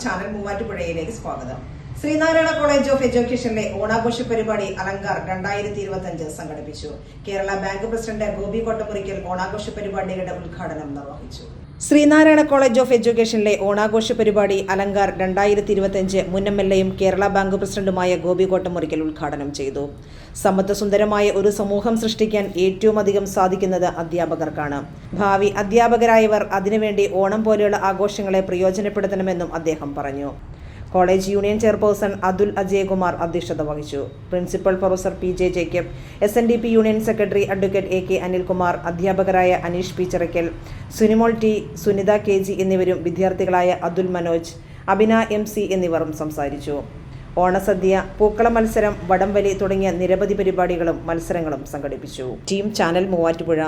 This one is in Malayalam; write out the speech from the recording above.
ചാനൽ മൂവാറ്റുപുഴയിലേക്ക് സ്വാഗതം. ശ്രീനാരായണ കോളേജ് ഓഫ് എഡ്യൂക്കേഷനിലെ ഓണാഘോഷ പരിപാടി അലങ്കാർ 2025 സംഘടിപ്പിച്ചു. കേരള ബാങ്ക് പ്രസിഡന്റ് ഗോപി കോട്ടമുറിക്കൽ ഓണാഘോഷ പരിപാടിയുടെ ഉദ്ഘാടനം നിർവഹിച്ചു. ശ്രീനാരായണ കോളേജ് ഓഫ് എഡ്യൂക്കേഷനിലെ ഓണാഘോഷ പരിപാടി അലങ്കാർ 2025 മുൻ എംഎൽഎയും കേരള ബാങ്ക് പ്രസിഡന്റുമായ ഗോപി കോട്ടമുറിക്കൽ ഉദ്ഘാടനം ചെയ്തു. സമ്പദ്സുന്ദരമായ ഒരു സമൂഹം സൃഷ്ടിക്കാൻ ഏറ്റവും അധികം സാധിക്കുന്നത് അധ്യാപകർക്കാണ്. ഭാവി അധ്യാപകരായവർ അതിനുവേണ്ടി ഓണം പോലെയുള്ള ആഘോഷങ്ങളെ പ്രയോജനപ്പെടുത്തണമെന്നും അദ്ദേഹം പറഞ്ഞു. College union chairperson Athul Ajayakumar അധ്യക്ഷത വഹിച്ചു. Principal professor PJ Jacob, SNDP union secretary advocate AK Anilkumar, അധ്യാപകരായ Aneesh P Chirakkal, Sunimol T, Sunitha KG എന്നിവരും വിദ്യാർത്ഥികളായ അതുൽ മനോജ്, അഭിന MC എന്നിവരും സംസാരിച്ചു. ഓണസദ്യ, പൂക്കള മത്സരം, വടംവലി തുടങ്ങിയ നിരവധി പരിപാടികളും മത്സരങ്ങളും സംഘടിപ്പിച്ചു. Team channel Muvattupuzha.